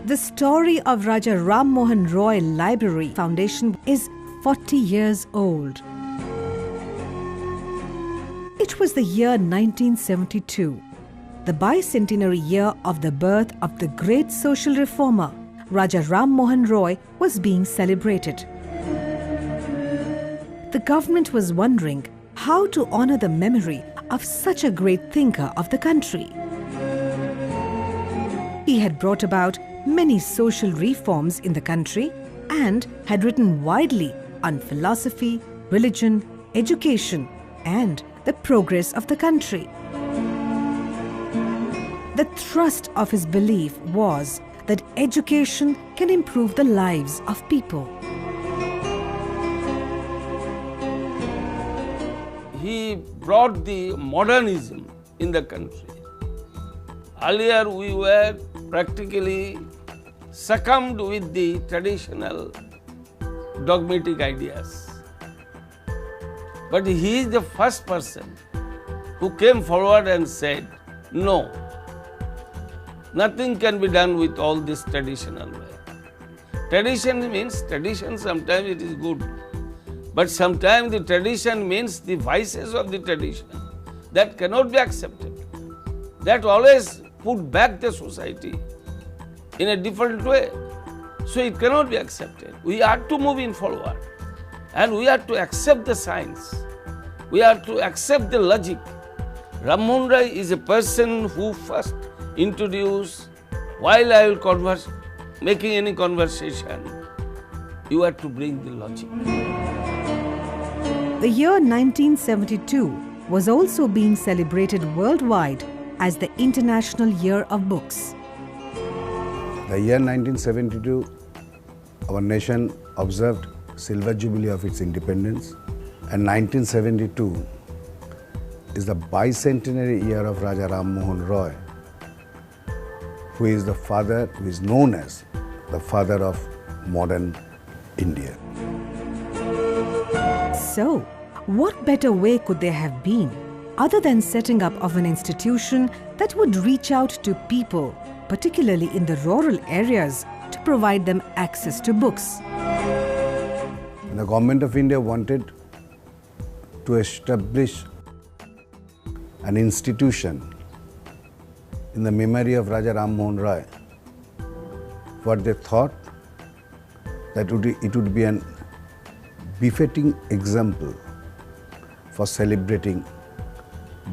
The story of Raja Ram Mohan Roy Library Foundation is 40 years old. It was the year 1972, the bicentenary year of the birth of the great social reformer, Raja Ram Mohan Roy, was being celebrated. The government was wondering how to honor the memory of such a great thinker of the country. He had brought about many social reforms in the country and had written widely on philosophy, religion, education, and the progress of the country. The thrust of his belief was that education can improve the lives of people. He brought the modernism in the country. Earlier we were practically succumbed with the traditional dogmatic ideas. But he is the first person who came forward and said, no, nothing can be done with all this traditional way. Tradition means, tradition sometimes it is good, but sometimes the tradition means the vices of the tradition that cannot be accepted. That always put back the society in a different way. So it cannot be accepted. We are to move in forward and we are to accept the science. We are to accept the logic. Ram Mohan Roy is a person who first introduced, while I will making any conversation, you are to bring the logic. The year 1972 was also being celebrated worldwide as the International Year of Books. The year 1972, our nation observed Silver Jubilee of its independence, and 1972 is the bicentenary year of Raja Ram Mohan Roy, who is the father, who is known as the father of modern India. So, what better way could there have been other than setting up of an institution that would reach out to people, particularly in the rural areas, to provide them access to books? The government of India wanted to establish an institution in the memory of Raja Ram Mohan Roy. What they thought that it would be an befitting example for celebrating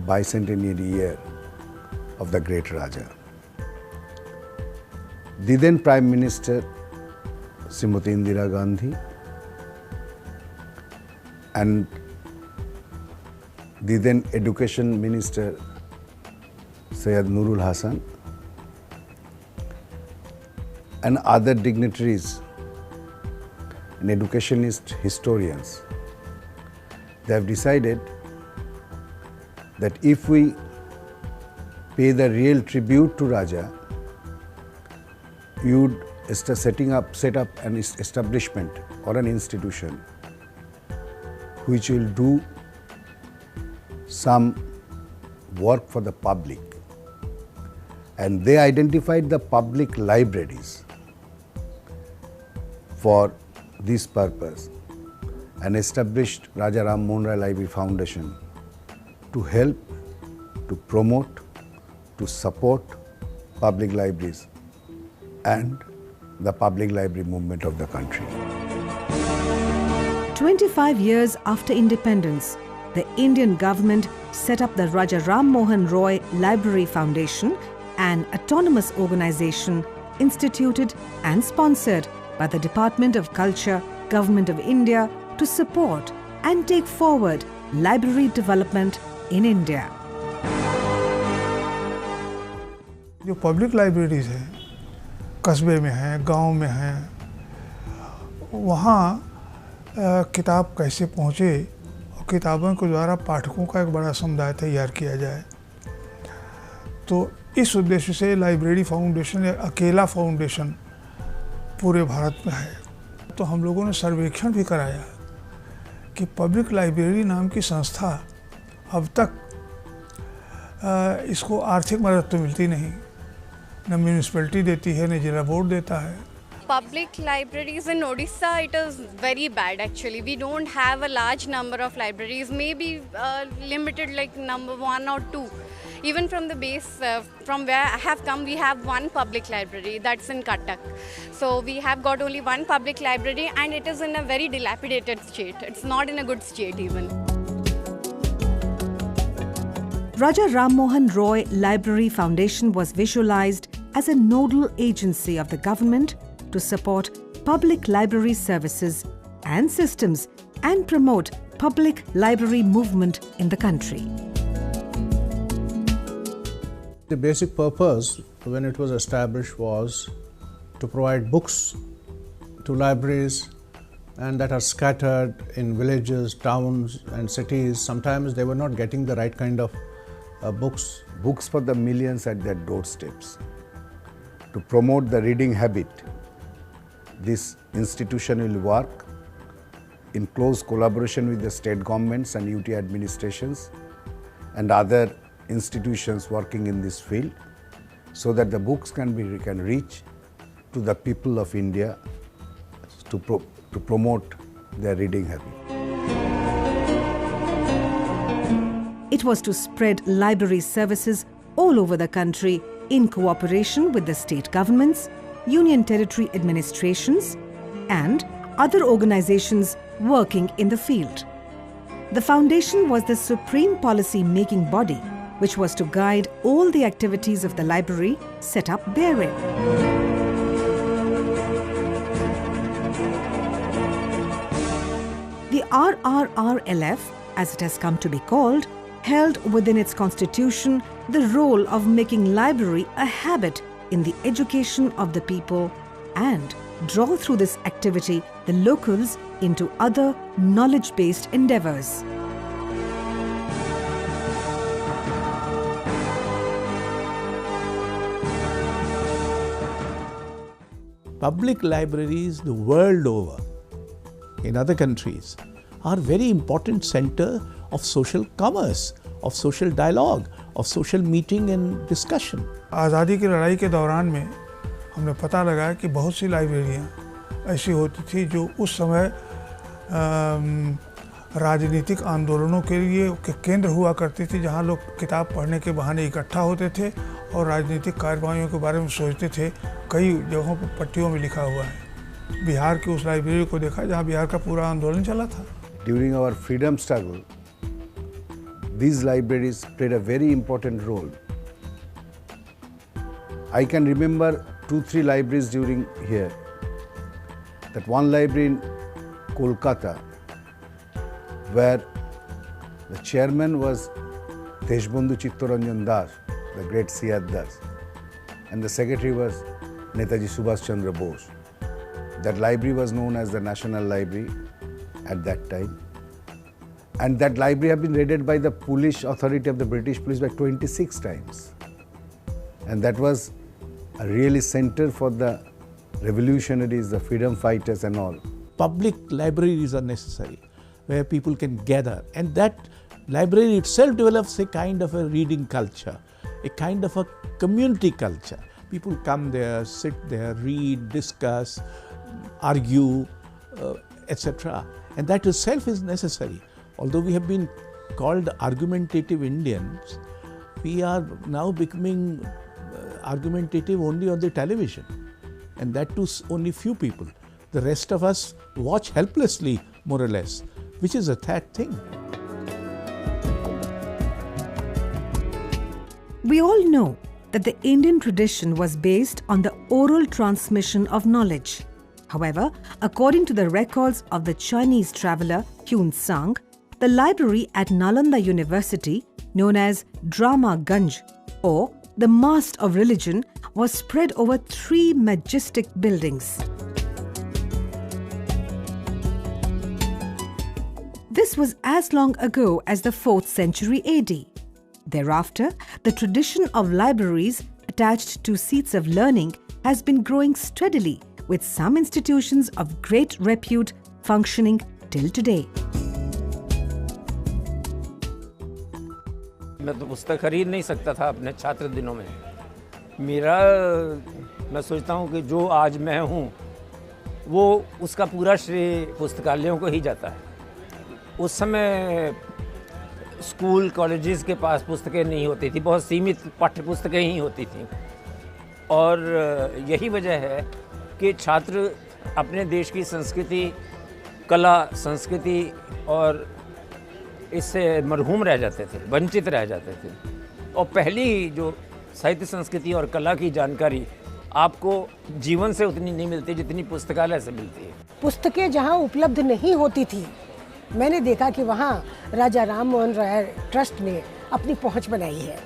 bicentenary year of the great Raja. The then Prime Minister Srimati Indira Gandhi and the then Education Minister Syed Nurul Hasan and other dignitaries and educationist historians, they have decided that if we pay the real tribute to Raja, you would set up an establishment or an institution which will do some work for the public. And they identified the public libraries for this purpose and established Raja Ram Mohan Roy Library Foundation to help, to promote, to support public libraries and the public library movement of the country. 25 years after independence, the Indian government set up the Raja Ram Mohan Roy Library Foundation, an autonomous organization instituted and sponsored by the Department of Culture, Government of India, to support and take forward library development in India. जो public libraries हैं, कस्बे में हैं, गांव में हैं, वहाँ किताब कैसे पहुँचे और किताबों के द्वारा पाठकों का एक बड़ा समुदाय तैयार किया जाए। तो इस उद्देश्य से लाइब्रेरी फाउंडेशन एक अकेला फाउंडेशन पूरे भारत में है। तो हम लोगों ने सर्वेक्षण भी कराया कि पब्लिक लाइब्रेरी नाम की संस्था अब तक इसको आर्थिक मदद तो मिलती नहीं, न म्यूनिसिपैलिटी देती है न जिला बोर्ड देता है। Public libraries in Odisha, it is very bad actually. We don't have a large number of libraries, maybe limited like number 1 or 2. Even from the base, from where I have come, we have one public library, that's in Cuttack. So we have got only one public library and it is in a very dilapidated state. It's not in a good state even. Raja Ram Mohan Roy Library Foundation was visualized as a nodal agency of the government to support public library services and systems and promote public library movement in the country. The basic purpose when it was established was to provide books to libraries and that are scattered in villages, towns and cities. Sometimes they were not getting the right kind of books. Books for the millions at their doorsteps. To promote the reading habit, this institution will work in close collaboration with the state governments and UT administrations and other institutions working in this field, so that the books can reach to the people of India to promote their reading habit. It was to spread library services all over the country in cooperation with the state governments, union territory administrations, and other organizations working in the field. The foundation was the supreme policy-making body, which was to guide all the activities of the library set up therein. The RRRLF, as it has come to be called, held within its constitution the role of making library a habit in the education of the people and draw through this activity the locals into other knowledge-based endeavors. Public libraries the world over, in other countries, are very important center of social commerce, of social dialogue, of social meeting and discussion. आज़ादी की लड़ाई के दौरान में हमने पता लगाया कि बहुत सी लाइब्रेरियाँ ऐसी होती थी जो उस समय राजनीतिक आंदोलनों के लिए के केंद्र हुआ करती थी, जहाँ लोग किताब पढ़ने के बहाने इकट्ठा होते थे और राजनीतिक कार्रवाइयों के बारे में सोचते थे। कई जगहों पर पट्टियों में लिखा हुआ है। बिहार की उस लाइब्रेरी को देखा जहाँ बिहार का पूरा आंदोलन चला था। During our freedom struggle, these libraries played a very important role. I can remember 2-3 libraries during here. That one library in Kolkata, where the chairman was Deshbandhu Chittoranjan Das, the great Siyad Das, and the secretary was Netaji Subhash Chandra Bose. That library was known as the National Library at that time. And that library had been raided by the police authority of the British police by 26 times. And that was a really center for the revolutionaries, the freedom fighters and all. Public libraries are necessary where people can gather, and that library itself develops a kind of a reading culture, a kind of a community culture. People come there, sit there, read, discuss, argue, etc. And that itself is necessary. Although we have been called argumentative Indians, we are now becoming argumentative only on the television, and that too only few people. The rest of us watch helplessly, more or less, which is a sad thing. We all know that the Indian tradition was based on the oral transmission of knowledge. However, according to the records of the Chinese traveller Hyun Sang, the library at Nalanda University, known as Drama Ganj or the Mast of Religion, was spread over 3 majestic buildings. This was as long ago as the 4th century AD. Thereafter, the tradition of libraries attached to seats of learning has been growing steadily, with some institutions of great repute functioning till today. मैं तो पुस्तक खरीद नहीं सकता था अपने छात्र दिनों में। मेरा मैं सोचता हूँ कि जो आज मैं हूँ वो उसका पूरा श्रेय पुस्तकालयों को ही जाता है। उस समय स्कूल कॉलेजेस के पास पुस्तकें नहीं होती थी, बहुत सीमित पाठ्य पुस्तकें ही होती थी, और यही वजह है कि छात्र अपने देश की संस्कृति, कला, संस्कृति और इससे मरहूम रह जाते थे, वंचित रह जाते थे। और पहली जो साहित्य, संस्कृति और कला की जानकारी आपको जीवन से उतनी नहीं मिलती जितनी पुस्तकालय से मिलती है। पुस्तकें जहाँ उपलब्ध नहीं होती थी, मैंने देखा कि वहाँ राजा राम मोहन रॉय ट्रस्ट ने अपनी पहुँच बनाई है।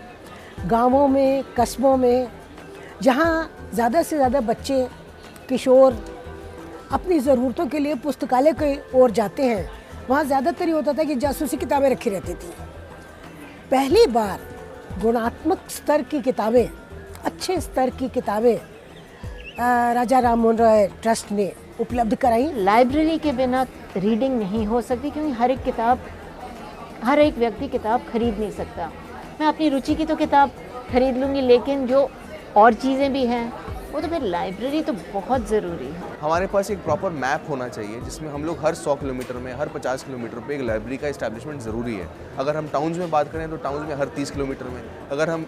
गांवों में, कस्बों में, जहाँ ज़्यादा से ज़्यादा बच्चे, किशोर अपनी ज़रूरतों के लिए पुस्तकालय की ओर जाते हैं, वहाँ ज़्यादातर ये होता था कि जासूसी किताबें रखी रहती थी। पहली बार गुणात्मक स्तर की किताबें, अच्छे स्तर की किताबें राजा राम मोहन रॉय ट्रस्ट ने उपलब्ध कराई। लाइब्रेरी के बिना रीडिंग नहीं हो सकती, क्योंकि हर एक व्यक्ति किताब खरीद नहीं सकता। मैं अपनी रुचि की तो किताब खरीद लूँगी, लेकिन जो और चीज़ें भी हैं वो तो फिर लाइब्रेरी तो बहुत ज़रूरी है। हमारे पास एक प्रॉपर मैप होना चाहिए जिसमें हम लोग हर 100 किलोमीटर में, हर 50 किलोमीटर पे एक लाइब्रेरी का इस्टेब्लिशमेंट ज़रूरी है। अगर हम टाउन्स में बात करें तो टाउन्स में हर 30 किलोमीटर में, अगर हम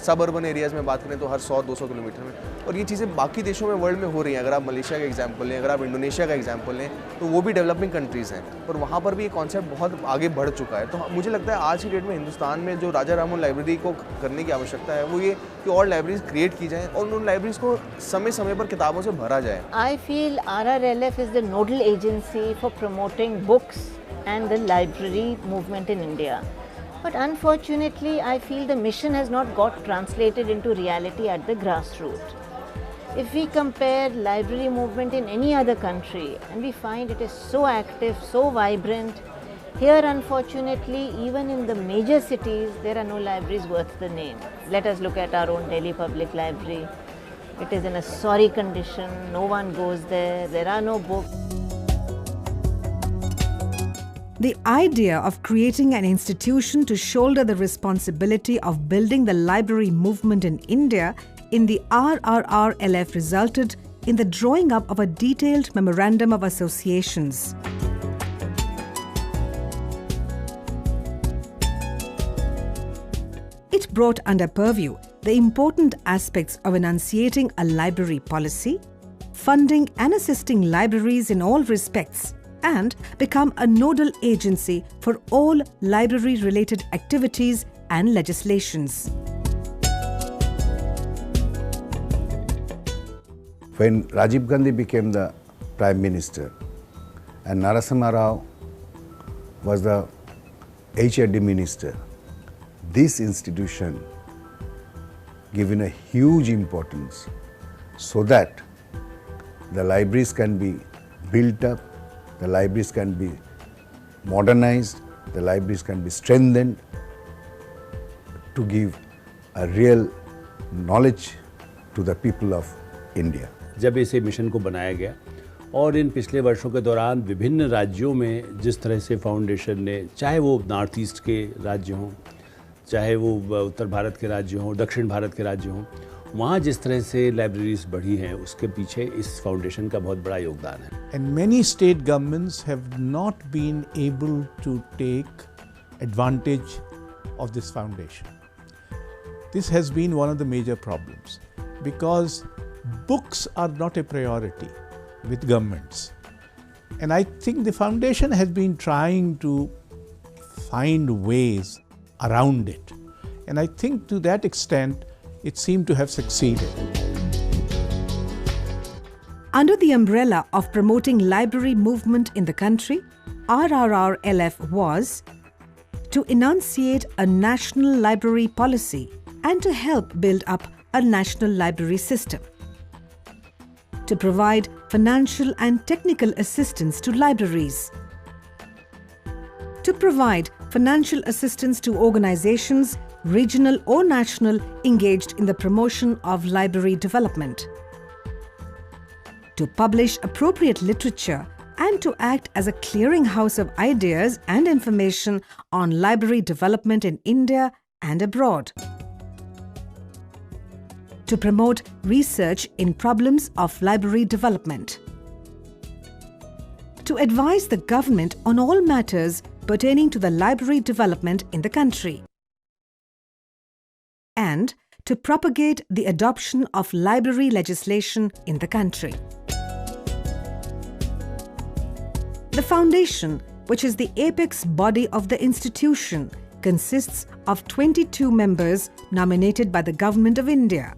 सब अर्बन एरियाज़ में बात करें तो हर 100-200 किलोमीटर में। और ये चीज़ें बाकी देशों में वर्ल्ड में हो रही हैं। अगर आप मलेशिया का एग्जाम्पल लें, अगर आप इंडोनेशिया का एग्जाम्पल लें, तो वो भी डेवलपिंग कंट्रीज़ हैं, और वहाँ पर भी ये कॉन्सेप्ट बहुत आगे बढ़ चुका है। तो मुझे लगता है आज की डेट में हिंदुस्तान में जो राजा राम मोहन लाइब्रेरी को करने की आवश्यकता है वो ये कि और लाइब्रेरीज क्रिएट की जाएँ और उन लाइब्रेरीज को समय पर किताबों से भरा जाए। I feel RRLF is the nodal agency for promoting books and the library movement in India. But unfortunately, I feel the mission has not got translated into reality at the grassroots. If we compare library movement in any other country, and we find it is so active, so vibrant, here unfortunately, even in the major cities, there are no libraries worth the name. Let us look at our own Delhi Public Library. It is in a sorry condition, no one goes there are no books. The idea of creating an institution to shoulder the responsibility of building the library movement in India in the RRRLF resulted in the drawing up of a detailed memorandum of associations. It brought under purview the important aspects of enunciating a library policy, funding and assisting libraries in all respects, and become a nodal agency for all library-related activities and legislations. When Rajiv Gandhi became the Prime Minister and Narasimha Rao was the HRD Minister, this institution given a huge importance so that the libraries can be built up, the libraries can be modernized, the libraries can be strengthened to give a real knowledge to the people of India. जब इसे mission को बनाया गया और इन पिछले वर्षों के दौरान विभिन्न राज्यों में जिस तरह से फाउंडेशन ने, चाहे वो नॉर्थ ईस्ट के राज्य हों, चाहे वो उत्तर भारत के राज्य हों, दक्षिण भारत के राज्य हों, वहाँ जिस तरह से लाइब्रेरीज बढ़ी हैं उसके पीछे इस फाउंडेशन का बहुत बड़ा योगदान है. And many state governments have not been able to take advantage of this foundation. This has been one of the major problems because books are not a priority with governments. And I think the foundation has been trying to find ways around it. And I think to that extent, it seemed to have succeeded. Under the umbrella of promoting library movement in the country, RRRLF was to enunciate a national library policy and to help build up a national library system, to provide financial and technical assistance to libraries, to provide financial assistance to organizations, regional or national, engaged in the promotion of library development, to publish appropriate literature and to act as a clearinghouse of ideas and information on library development in India and abroad, to promote research in problems of library development, to advise the government on all matters pertaining to the library development in the country, and to propagate the adoption of library legislation in the country. The Foundation, which is the apex body of the institution, consists of 22 members nominated by the Government of India.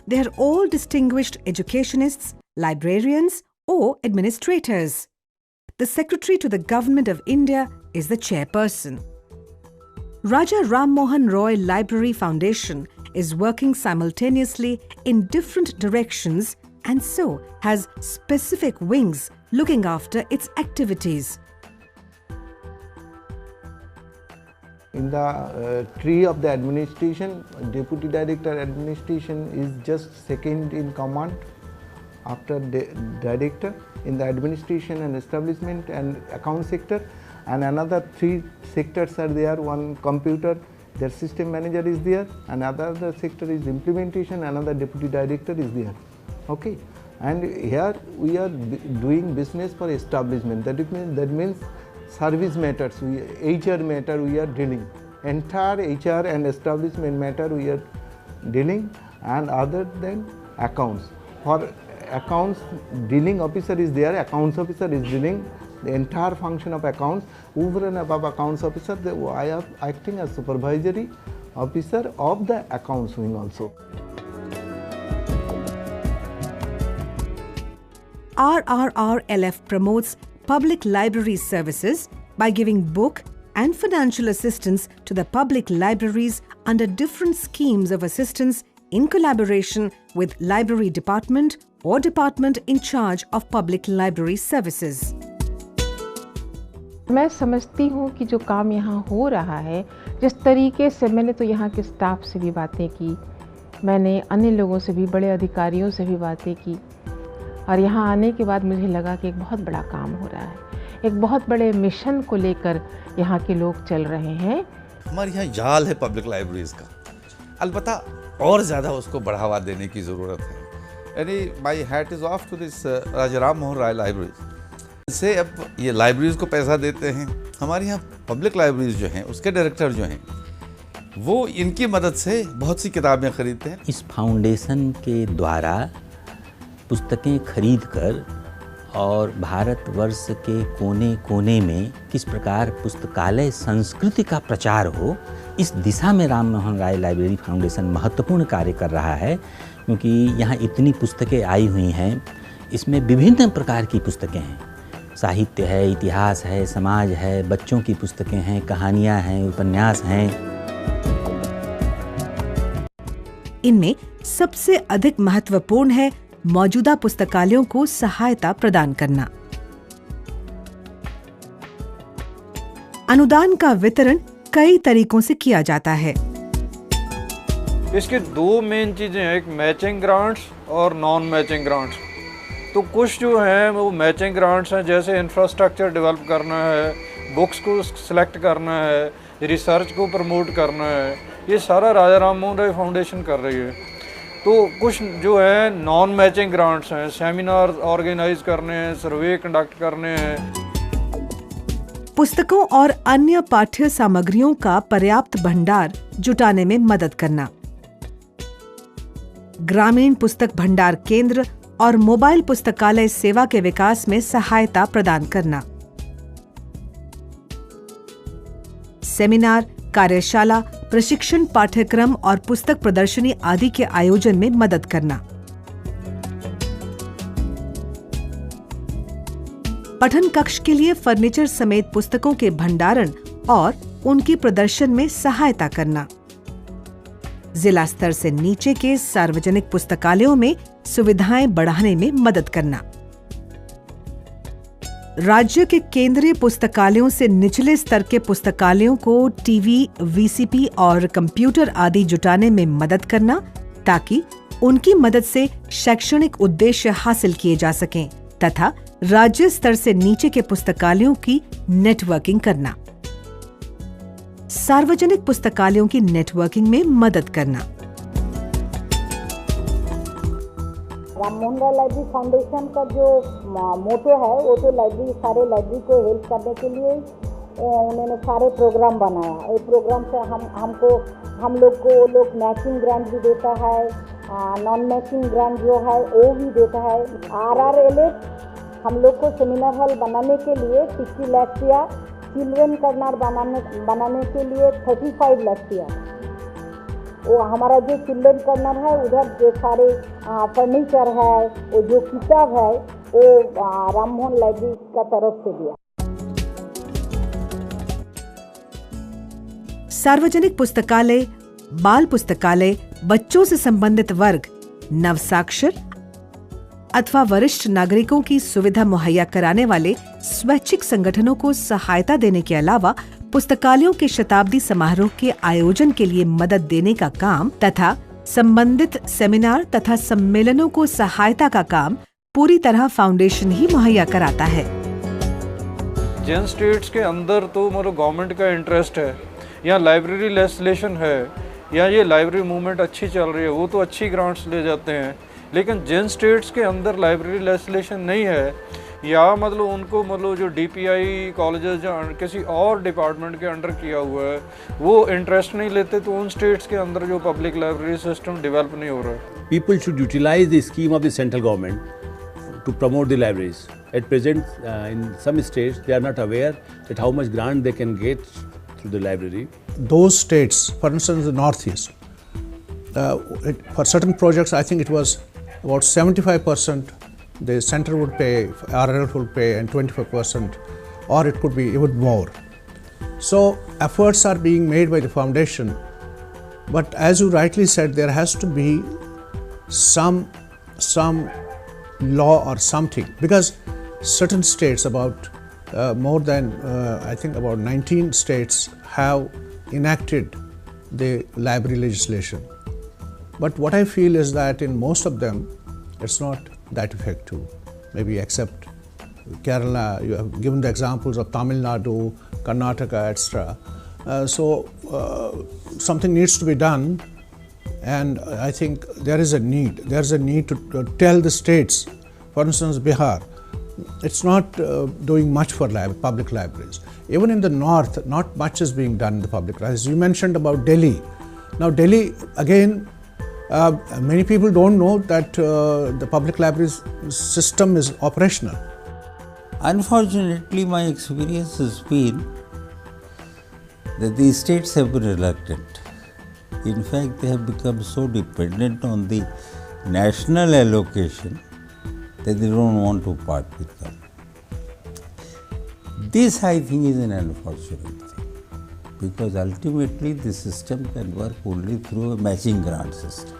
They are all distinguished educationists, librarians or administrators. The Secretary to the Government of India is the chairperson. Raja Ram Mohan Roy Library Foundation is working simultaneously in different directions and so has specific wings looking after its activities. In the tree of the administration, Deputy Director Administration is just second in command after the Director in the administration and establishment and account sector, and another 3 sectors are there. One computer, their system manager is there, another sector is implementation, another Deputy Director is there. Okay, and here we are doing business for establishment. That means service matters, HR matter we are dealing. Entire HR and establishment matter we are dealing, and other than accounts. For accounts, dealing officer is there, accounts officer is dealing the entire function of accounts. Over and above accounts officer, I am acting as supervisory officer of the accounts wing also. RRRLF promotes public library services by giving book and financial assistance to the public libraries under different schemes of assistance in collaboration with Library Department or Department in charge of public library services. मैं समझती हूँ कि जो काम यहाँ हो रहा है, जिस तरीके से मैंने तो यहाँ के स्टाफ से भी बातें की, मैंने अन्य लोगों से भी, बड़े अधिकारियों से भी बातें की, और यहाँ आने के बाद मुझे लगा कि एक बहुत बड़ा काम हो रहा है, एक बहुत बड़े मिशन को लेकर यहाँ के लोग चल रहे हैं। हमारे यहाँ जाल है पब्लिक लाइब्रेरीज़ का, अलबत्ता और ज़्यादा उसको बढ़ावा देने की ज़रूरत है। यानी my hat is off to this Raja Ram Mohan Roy libraries से अब ये लाइब्रेरीज़ को पैसा देते हैं। हमारे यहाँ पब्लिक लाइब्रेरीज जो हैं उसके डायरेक्टर जो हैं वो इनकी मदद से बहुत सी किताबें खरीदते हैं। इस फाउंडेशन के द्वारा पुस्तकें खरीद कर और भारतवर्ष के कोने कोने में किस प्रकार पुस्तकालय संस्कृति का प्रचार हो, इस दिशा में राम मोहन राय लाइब्रेरी फाउंडेशन महत्वपूर्ण कार्य कर रहा है। क्योंकि यहाँ इतनी पुस्तकें आई हुई हैं, इसमें विभिन्न प्रकार की पुस्तकें हैं, साहित्य है, इतिहास है, समाज है, बच्चों की पुस्तकें हैं, कहानियाँ हैं, उपन्यास हैं। इनमें सबसे अधिक महत्वपूर्ण है मौजूदा पुस्तकालयों को सहायता प्रदान करना। अनुदान का वितरण कई तरीकों से किया जाता है। इसके 2 मेन चीज़ें हैं, एक मैचिंग ग्रांट्स और नॉन मैचिंग ग्रांट्स। तो कुछ जो हैं वो मैचिंग ग्रांट्स हैं, जैसे इंफ्रास्ट्रक्चर डेवलप करना है, बुक्स को सिलेक्ट करना है, रिसर्च को प्रमोट करना है, ये सारा राजा राम मोहन राय फाउंडेशन कर रही है। तो कुछ जो है नॉन मैचिंग ग्रांट्स हैं, सेमिनार ऑर्गेनाइज करने हैं, सर्वे कंडक्ट करने हैं। पुस्तकों और अन्य पाठ्य सामग्रियों का पर्याप्त भंडार जुटाने में मदद करना, ग्रामीण पुस्तक भंडार केंद्र और मोबाइल पुस्तकालय सेवा के विकास में सहायता प्रदान करना, सेमिनार, कार्यशाला, प्रशिक्षण पाठ्यक्रम और पुस्तक प्रदर्शनी आदि के आयोजन में मदद करना, पठन कक्ष के लिए फर्नीचर समेत पुस्तकों के भंडारण और उनकी प्रदर्शन में सहायता करना, जिला स्तर से नीचे के सार्वजनिक पुस्तकालयों में सुविधाएं बढ़ाने में मदद करना, राज्य के केंद्रीय पुस्तकालयों से निचले स्तर के पुस्तकालयों को टीवी, वीसीपी और कंप्यूटर आदि जुटाने में मदद करना, ताकि उनकी मदद से शैक्षणिक उद्देश्य हासिल किए जा सकें, तथा राज्य स्तर से नीचे के पुस्तकालयों की नेटवर्किंग करना, सार्वजनिक पुस्तकालयों की नेटवर्किंग में मदद करना। राम मोहन राय लाइब्रेरी फाउंडेशन का जो मोटो है वो तो लाइब्रेरी, सारे लाइब्रेरी को हेल्प करने के लिए उन्होंने सारे प्रोग्राम बनाया। ये प्रोग्राम से हम लोग को वो लोग मैचिंग ग्रांट भी देता है, नॉन मैचिंग ग्रांट जो है वो भी देता है। RRLS हम लोग को सेमिनार हॉल बनाने के लिए 60 लाख दिया, चिल्ड्रन कर्नर बनाने के लिए 35 लाख दिया। वो हमारा जो चिल्ड्रन कर्नर है उधर जो सारे फर्नीचर है, वो जो किताब है वो राम मोहन लाइब्रेरी का तरफ से दिया। सार्वजनिक पुस्तकालय, बाल पुस्तकालय बच्चों से संबंधित वर्ग, नवसाक्षर अथवा वरिष्ठ नागरिकों की सुविधा मुहैया कराने वाले स्वैच्छिक संगठनों को सहायता देने के अलावा पुस्तकालयों के शताब्दी समारोह के आयोजन के लिए मदद देने का काम तथा संबंधित सेमिनार तथा सम्मेलनों को सहायता का काम पूरी तरह फाउंडेशन ही मुहैया कराता है। जिन स्टेट्स के अंदर तो मतलब गवर्नमेंट का इंटरेस्ट है या लाइब्रेरी लेजिस्लेशन है या ये लाइब्रेरी मूवमेंट अच्छी चल रही है, वो तो अच्छी ग्रांट्स ले जाते हैं। लेकिन जिन स्टेट्स के अंदर लाइब्रेरी लेजिस्लेशन नहीं है या मतलब उनको मतलब जो DPI कॉलेजेस या किसी और डिपार्टमेंट के अंडर किया हुआ है वो इंटरेस्ट नहीं लेते, तो उन स्टेट्स के अंदर जो पब्लिक लाइब्रेरी सिस्टम डेवलप नहीं हो रहा है। People should utilize the scheme of the central government to promote the libraries. At present, in some states, they are not aware that how much grant they can get through the library. Those states, for instance, the Northeast, for certain projects, I think it was about 75% the center would pay, RRF would pay, and 25%, or it could be even more. So efforts are being made by the foundation, but as you rightly said, there has to be some law or something, because certain states, about more than I think about 19 states have enacted the library legislation. But what I feel is that in most of them, it's not that effective. Maybe except Kerala, you have given the examples of Tamil Nadu, Karnataka, etc. So something needs to be done, and I think there is a need. There is a need to tell the states, for instance, Bihar, it's not doing much for public libraries. Even in the north, not much is being done in the public libraries. You mentioned about Delhi. Now Delhi, again, many people don't know that the public libraries system is operational. Unfortunately, my experience has been that the states have been reluctant. In fact, they have become so dependent on the national allocation that they don't want to part with them. This, I think, is an unfortunate thing, because ultimately the system can work only through a matching grant system.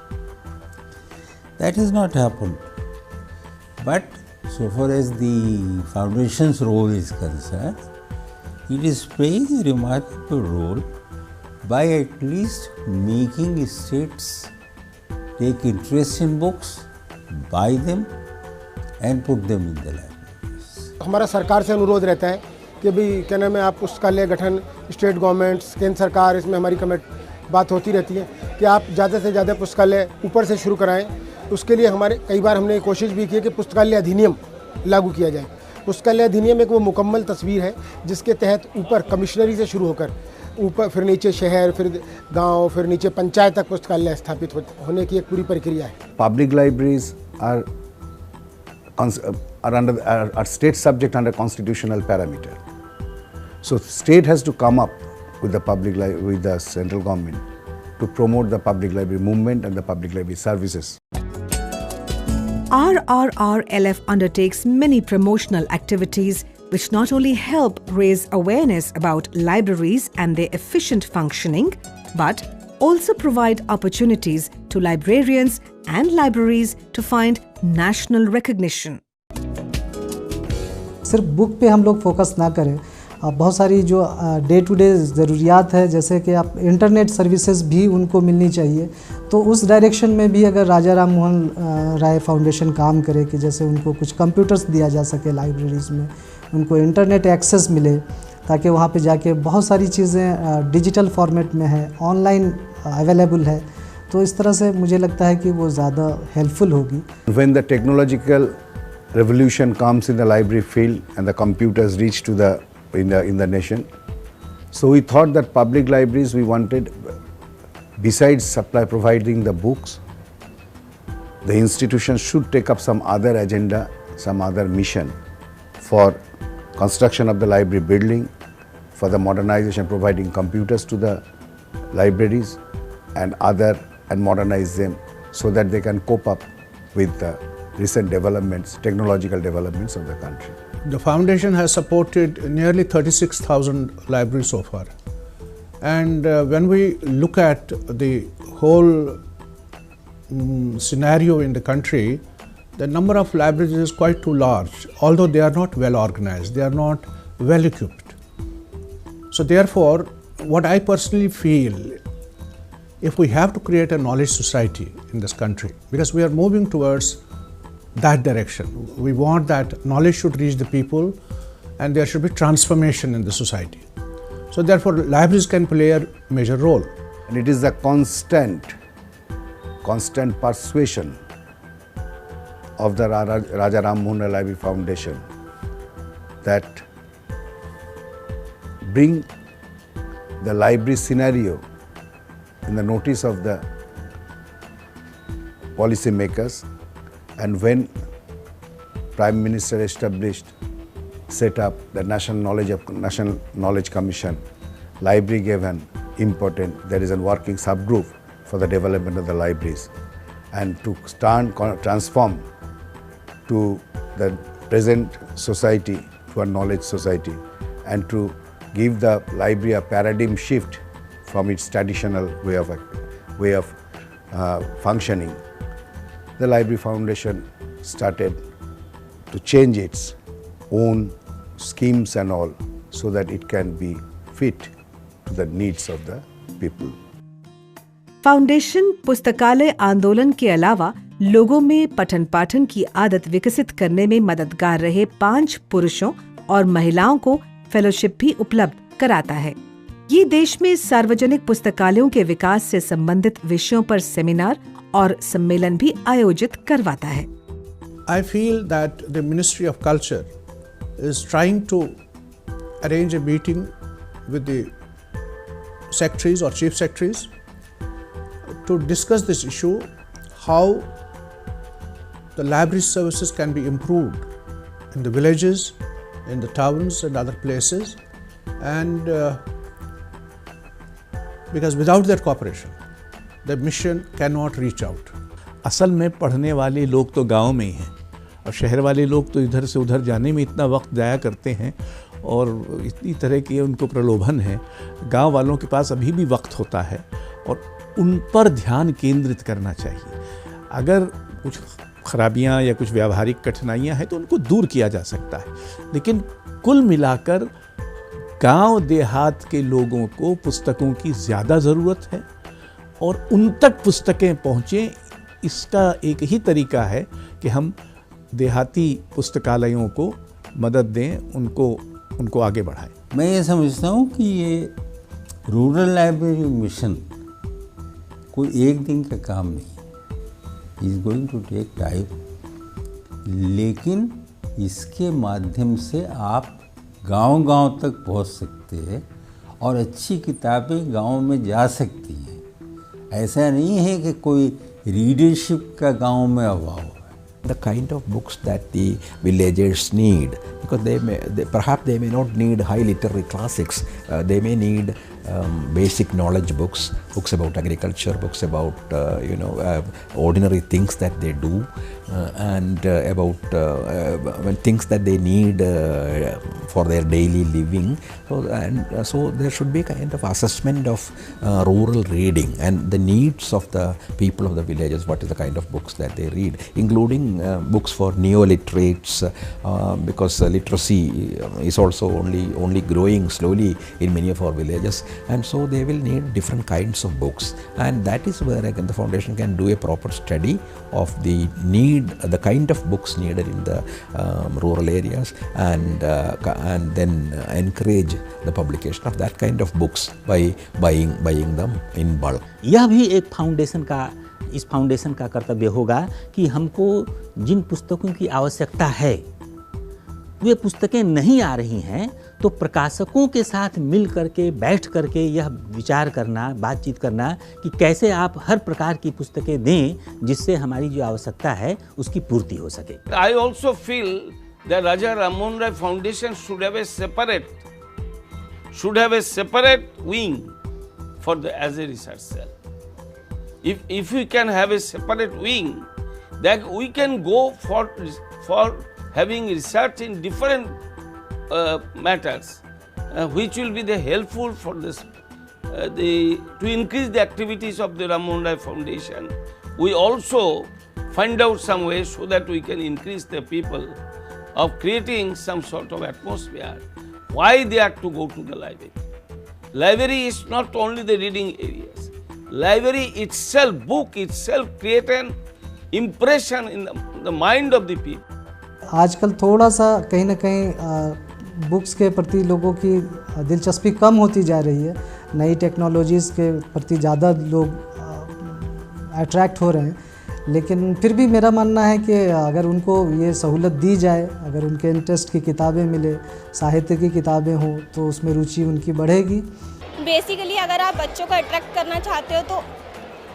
That has not happened. But so far as the foundation's role is concerned, it is playing a remarkable role by at least making states take interest in books, buy them and put them in the libraries. हमारा सरकार से अनुरोध रहता है कि भाई क्या नाम है, आप पुस्तकालय गठन, स्टेट गवर्नमेंट्स, केंद्र सरकार, इसमें हमारी बात होती रहती है कि आप ज़्यादा से ज़्यादा पुस्तकालय ऊपर से शुरू कराएं। उसके लिए हमारे कई बार हमने कोशिश भी की है कि पुस्तकालय अधिनियम लागू किया जाए। पुस्तकालय अधिनियम एक वो मुकम्मल तस्वीर है जिसके तहत ऊपर कमिश्नरी से शुरू होकर ऊपर फिर नीचे शहर, फिर गांव, फिर नीचे पंचायत तक पुस्तकालय स्थापित होने की एक पूरी प्रक्रिया है। Public libraries are state subject under constitutional parameter. So state has to come up with the central government to promote the public library movement and the public library services. RRRLF undertakes many promotional activities which not only help raise awareness about libraries and their efficient functioning, but also provide opportunities to librarians and libraries to find national recognition. सिर्फ book पे हम लोग focus ना करें, बहुत सारी जो day to day ज़रूरियात है, जैसे कि आप इंटरनेट सर्विसेज भी उनको मिलनी चाहिए, तो उस डायरेक्शन में भी अगर राजा राम मोहन राय फाउंडेशन काम करे कि जैसे उनको कुछ कंप्यूटर्स दिया जा सके लाइब्रेरीज़ में, उनको इंटरनेट एक्सेस मिले ताकि वहाँ पे जाके बहुत सारी चीज़ें डिजिटल फॉर्मेट में है, ऑनलाइन अवेलेबल है, तो इस तरह से मुझे लगता है कि वो ज़्यादा हेल्पफुल होगी. When the technological revolution comes in the library field and the computers reach to the in the nation, so we thought that public libraries, we wanted, besides providing the books, the institution should take up some other agenda, some other mission for construction of the library building, for the modernization, providing computers to the libraries and modernize them so that they can cope up with the recent developments, technological developments of the country. The foundation has supported nearly 36,000 libraries so far. And when we look at the whole scenario in the country, the number of libraries is quite too large, although they are not well organized, they are not well equipped. So therefore, what I personally feel, if we have to create a knowledge society in this country, because we are moving towards that direction, we want that knowledge should reach the people and there should be transformation in the society. So therefore, libraries can play a major role. And it is the constant persuasion of the Raja Ram Mohan Roy Library Foundation that bring the library scenario in the notice of the policy makers, and when Prime Minister set up the National Knowledge Commission, library gave an important, there is a working subgroup for the development of the libraries, and to transform to the present society, to a knowledge society, and to give the library a paradigm shift from its traditional way of functioning. The Library Foundation started to change its own schemes and all so that it can be fit to the needs of the people. Foundation पुस्तकालय आंदोलन के अलावा लोगों में पठन पाठन की आदत विकसित करने में मददगार रहे 5 पुरुषों और महिलाओं को फेलोशिप भी उपलब्ध कराता है. ये देश में सार्वजनिक पुस्तकालयों के विकास से संबंधित विषयों पर सेमिनार और सम्मेलन भी आयोजित करवाता है. I feel that the Ministry of Culture is trying to arrange a meeting with the secretaries or chief secretaries to discuss this issue, how the library services can be improved in the villages, in the towns and other places, and because without their cooperation, the mission cannot reach out. असल में पढ़ने वाले लोग तो गांव में ही हैं और शहर वाले लोग तो इधर से उधर जाने में इतना वक्त जाया करते हैं और इतनी तरह के उनको प्रलोभन है. गांव वालों के पास अभी भी वक्त होता है और उन पर ध्यान केंद्रित करना चाहिए. अगर कुछ खराबियां या कुछ व्यावहारिक कठिनाइयां हैं तो उनको दूर किया जा सकता है, लेकिन कुल मिलाकर गांव देहात के लोगों को पुस्तकों की ज़्यादा ज़रूरत है और उन तक पुस्तकें पहुँचें. इसका एक ही तरीका है कि हम देहाती पुस्तकालयों को मदद दें, उनको आगे बढ़ाएं. मैं ये समझता हूँ कि ये रूरल लाइब्रेरी मिशन कोई एक दिन का काम नहीं, is going to take time, लेकिन इसके माध्यम से आप गांव-गांव तक पहुंच सकते हैं और अच्छी किताबें गांव में जा सकती हैं. ऐसा नहीं है कि कोई रीडरशिप का गांव में अभाव है. The kind of books that the villagers need, because perhaps they may not need high literary classics, they may need basic knowledge books about agriculture, books about ordinary things that they do, and about things that they need for their daily living. So there should be a kind of assessment of rural reading and the needs of the people of the villages. What is the kind of books that they read, including reading books for neo-literates because literacy is also only growing slowly in many of our villages, and so they will need different kinds of books, and that is where again the foundation can do a proper study of the kind of books needed in the rural areas, and then encourage the publication of that kind of books by buying them in bulk. यह भी एक इस foundation का कर्तव्य होगा कि हमको जिन पुस्तकों की आवश्यकता है वे पुस्तकें नहीं आ रही हैं, तो प्रकाशकों के साथ मिल करके बैठ करके यह विचार करना, बातचीत करना कि कैसे आप हर प्रकार की पुस्तकें दें जिससे हमारी जो आवश्यकता है उसकी पूर्ति हो सके. I also feel that Raja Ram Mohan Roy Foundation should have a separate wing for as a research cell. If we can have a separate wing, then we can go for having research in different matters, which will be helpful for this to increase the activities of the Ram Mohan Roy Foundation. We also find out some ways so that we can increase the people of creating some sort of atmosphere. Why they have to go to the library? Library is not only the reading areas. Library itself, book itself, create an impression in the mind of the people. आजकल थोड़ा सा कहीं ना कहीं books के प्रति लोगों की दिलचस्पी कम होती जा रही है. नई टेक्नोलॉजीज़ के प्रति ज़्यादा लोग अट्रैक्ट हो रहे हैं, लेकिन फिर भी मेरा मानना है कि अगर उनको ये सहूलत दी जाए, अगर उनके इंटरेस्ट की किताबें मिले, साहित्य की किताबें हों, तो उसमें रुचि उनकी बढ़ेगी. बेसिकली अगर आप बच्चों को अट्रैक्ट करना चाहते हो तो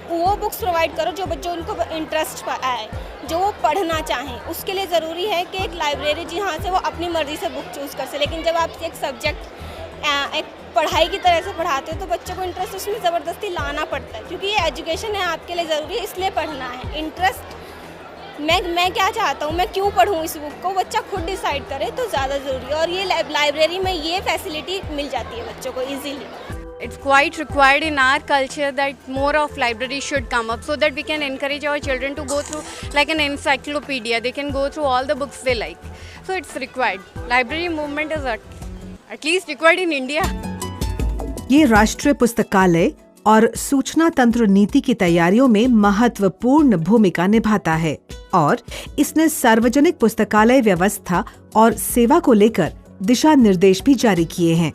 वो बुक्स प्रोवाइड करो जो बच्चों उनको इंटरेस्ट आए, जो वो पढ़ना चाहें. उसके लिए ज़रूरी है कि एक लाइब्रेरी जहाँ से वो अपनी मर्ज़ी से बुक चूज़ कर सके. लेकिन जब आप एक सब्जेक्ट एक पढ़ाई की तरह से पढ़ाते हो तो बच्चों को इंटरेस्ट उसमें ज़बरदस्ती लाना पड़ता है, क्योंकि ये एजुकेशन है आपके लिए ज़रूरी है, इसलिए पढ़ना है. इंटरेस्ट मैं क्या चाहता हूँ, मैं क्यों पढ़ूँ इस बुक को, बच्चा खुद डिसाइड करे तो ज़्यादा ज़रूरी है. और ये लाइब्रेरी में ये फैसिलिटी मिल जाती है बच्चों को easily. It's quite required in our culture that more of libraries should come up so that we can encourage our children to go through like an encyclopedia. They can go through all the books they like. So it's required. Library movement is at least required in India. ये राष्ट्रीय पुस्तकालय और सूचना तंत्र नीति की तैयारियों में महत्वपूर्ण भूमिका निभाता है और इसने सार्वजनिक पुस्तकालय व्यवस्था और सेवा को लेकर दिशा निर्देश भी जारी किए हैं.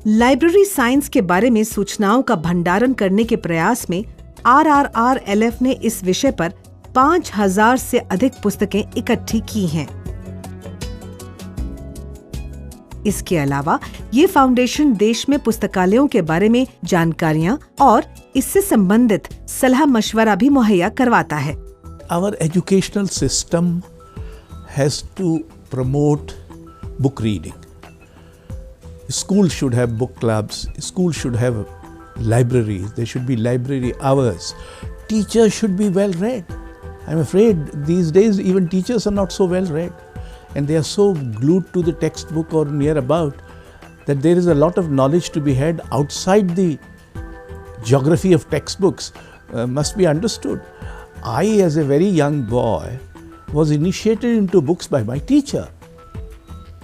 लाइब्रेरी साइंस के बारे में सूचनाओं का भंडारण करने के प्रयास में RRRLF ने इस विषय पर 5000 से अधिक पुस्तकें इकट्ठी की हैं. इसके अलावा ये फाउंडेशन देश में पुस्तकालयों के बारे में जानकारियां और इससे संबंधित सलाह मशवरा भी मुहैया करवाता है. Our educational system has to promote book reading. Schools should have book clubs, schools should have libraries, there should be library hours. Teachers should be well read. I'm afraid these days even teachers are not so well read and they are so glued to the textbook or near about that there is a lot of knowledge to be had outside the geography of textbooks must be understood. I as a very young boy was initiated into books by my teacher.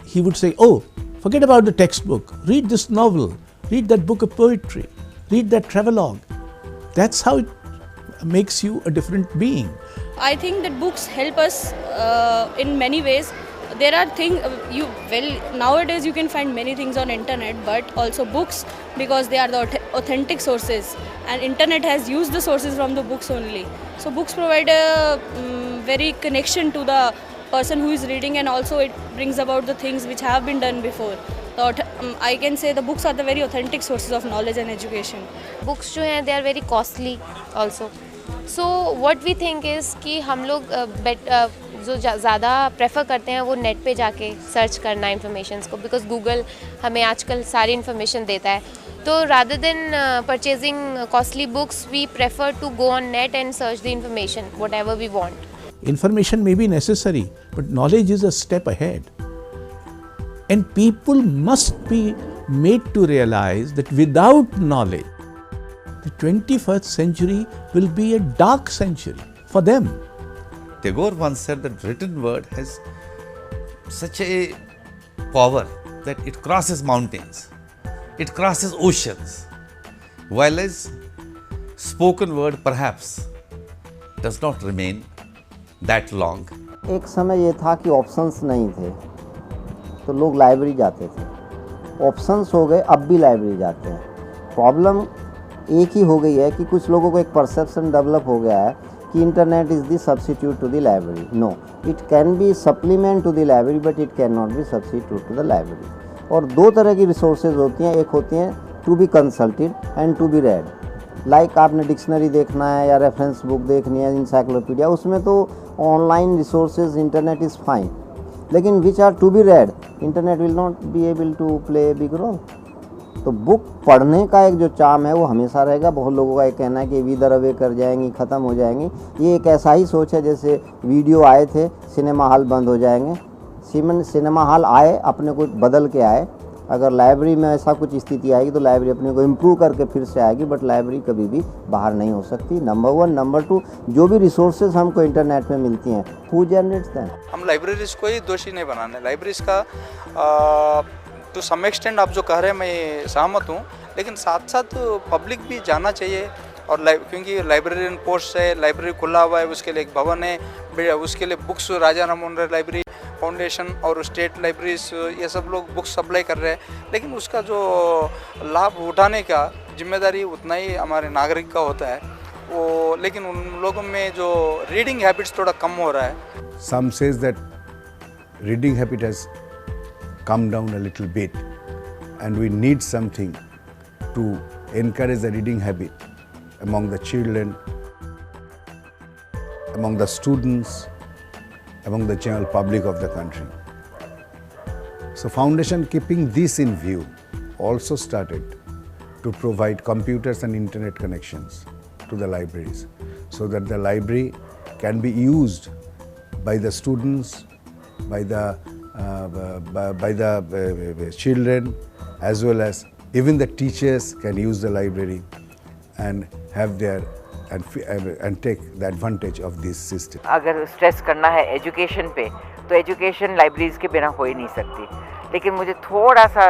He would say, "Oh, forget about the textbook, read this novel, read that book of poetry, read that travelogue." That's how it makes you a different being. I think that books help us in many ways. There are things nowadays you can find many things on internet, but also books, because they are the authentic sources and internet has used the sources from the books only. So books provide a very connection to the person who is reading, and also it brings about the things which have been done before. So I can say the books are the very authentic sources of knowledge and education. Books जो हैं they are very costly also. So what we think is कि हम लोग जो ज़्यादा prefer करते हैं वो नेट पे जाके सर्च करना इन्फॉर्मेशंस को, बिकॉज गूगल हमें आजकल सारी इन्फॉर्मेशन देता है. तो rather than purchasing costly books, we prefer to go on net and search the information whatever we want. Information may be necessary, but knowledge is a step ahead. And people must be made to realize that without knowledge, the 21st century will be a dark century for them. Tagore once said that written word has such a power that it crosses mountains, it crosses oceans, while as spoken word perhaps does not remain that long. एक समय ये था कि options नहीं थे तो लोग library जाते थे, ऑप्शंस हो गए अब भी लाइब्रेरी जाते हैं। प्रॉब्लम एक ही हो गई है कि कुछ लोगों को एक परसेप्शन डेवलप हो गया है कि internet is the substitute to the library. No, it can be supplement to the library but it can not be substitute to the library. और दो तरह की रिसोर्सेज होती हैं, एक होती हैं to be consulted and to be read. Like आपने डिक्शनरी देखना है या रेफरेंस बुक देखनी है, इंसाइक्लोपीडिया, उसमें तो online resources internet is fine, लेकिन which are to be read internet will not be able to play a big role. तो बुक पढ़ने का एक जो चार्म है वो हमेशा रहेगा। बहुत लोगों का एक कहना है कि विदर अवे कर जाएंगी, ख़त्म हो जाएंगी। ये एक ऐसा ही सोच है जैसे वीडियो आए थे, सिनेमा हॉल बंद हो जाएंगे। सिनेमा हॉल आए, अपने को बदल के आए। अगर लाइब्रेरी में ऐसा कुछ स्थिति आएगी तो लाइब्रेरी अपने को इम्प्रूव करके फिर से आएगी, बट लाइब्रेरी कभी भी बाहर नहीं हो सकती। नंबर 1। नंबर 2, जो भी रिसोर्सेज हमको इंटरनेट में मिलती हैं, हु जनरेट्स देम? हम लाइब्रेरीज को ही दोषी नहीं बनाने। लाइब्रेरीज का टू सम एक्सटेंड आप जो कह रहे हैं मैं सहमत हूँ, लेकिन साथ साथ पब्लिक भी जाना चाहिए। और क्योंकि लाइब्रेरियन पोस्ट है, लाइब्रेरी खुला हुआ है, उसके लिए एक भवन है, उसके लिए books Raja Rammohan Roy library foundation और स्टेट लाइब्रेरीज ये सब लोग बुक्स सप्लाई कर रहे हैं, लेकिन उसका जो लाभ उठाने का जिम्मेदारी उतना ही हमारे नागरिक का होता है वो, लेकिन उन लोगों में जो रीडिंग हैबिट्स थोड़ा कम हो रहा है। Some says that reading habit has come down a little bit and we need something to encourage the reading habit among the children, among the students, among the general public of the country. So foundation, keeping this in view, also started to provide computers and internet connections to the libraries so that the library can be used by the students, by the children, as well as even the teachers can use the library and have their and take the advantage of this system. अगर stress करना है education पे तो education libraries के बिना हो ही नहीं सकती, लेकिन मुझे थोड़ा सा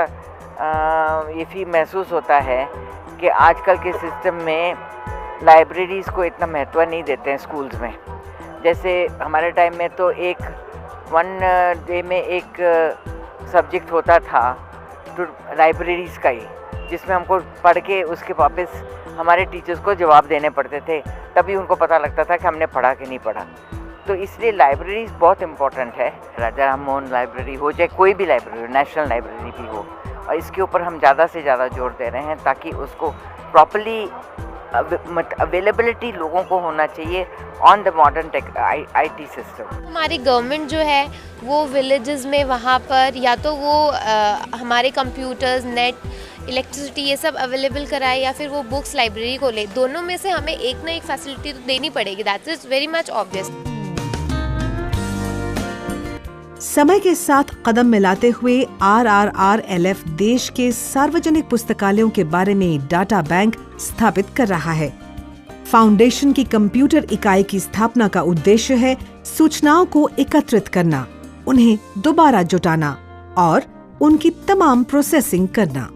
ये भी महसूस होता है कि आजकल के सिस्टम में लाइब्रेरीज को इतना महत्व नहीं देते हैं स्कूल्स में। जैसे हमारे टाइम में तो एक 1 डे में एक सब्जेक्ट होता था तो लाइब्रेरीज का ही, जिसमें हमको पढ़ के उसके वापस हमारे टीचर्स को जवाब देने पड़ते थे, तभी उनको पता लगता था कि हमने पढ़ा कि नहीं पढ़ा। तो इसलिए लाइब्रेरीज बहुत इम्पोर्टेंट है। राजा राममोहन लाइब्रेरी हो चाहे कोई भी लाइब्रेरी हो, नेशनल लाइब्रेरी भी हो, और इसके ऊपर हम ज़्यादा से ज़्यादा जोर दे रहे हैं ताकि उसको प्रॉपर्ली अवेलेबिलिटी लोगों को होना चाहिए on the modern IT system. हमारी गवर्नमेंट जो है वो विलेजेस में वहाँ पर या तो वो हमारे कंप्यूटर्स, नेट, इलेक्ट्रिसिटी ये सब अवेलेबल कराए या फिर वो बुक्स लाइब्रेरी को ले। दोनों में से हमें एक ना एक फैसिलिटी तो देनी पड़ेगी। That is very much obvious. समय के साथ कदम मिलाते हुए RRRLF देश के सार्वजनिक पुस्तकालयों के बारे में डाटा बैंक स्थापित कर रहा है। फाउंडेशन की कंप्यूटर इकाई की स्थापना का उद्देश्य है सूचनाओं को एकत्रित करना, उन्हें दोबारा जुटाना और उनकी तमाम प्रोसेसिंग करना।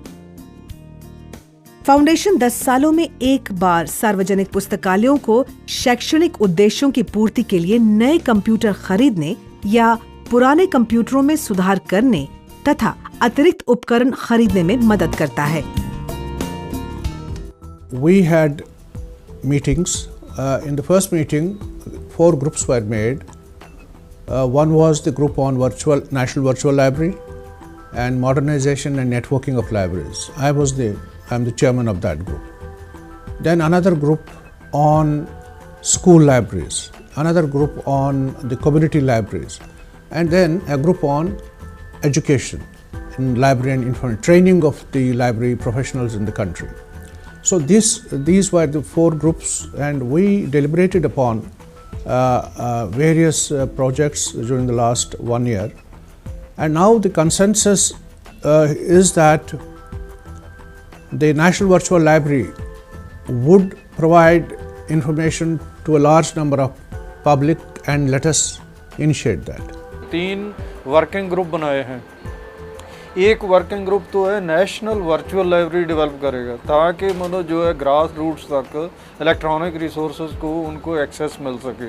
फाउंडेशन 10 सालों में एक बार सार्वजनिक पुस्तकालयों को शैक्षणिक उद्देश्यों की पूर्ति के लिए नए कंप्यूटर खरीदने या पुराने कंप्यूटरों में सुधार करने तथा अतिरिक्त उपकरण खरीदने में मदद करता है। We had meetings. In the first meeting, 4 groups were made. One was the group on National Virtual Library and modernization and networking of libraries. I'm the chairman of that group. Then another group on school libraries, another group on the community libraries, and then a group on education in library and training of the library professionals in the country. So these were the 4 groups, and we deliberated upon various projects during the last 1 year, and now the consensus is that the National Virtual Library would provide information to a large number of public and let us initiate that. 3 working group बनाए हैं। एक working group तो है national virtual library develop करेगा, ताकि मतलब जो है ग्रास रूट्स तक इलेक्ट्रॉनिक रिसोर्सेज को उनको एक्सेस मिल सके।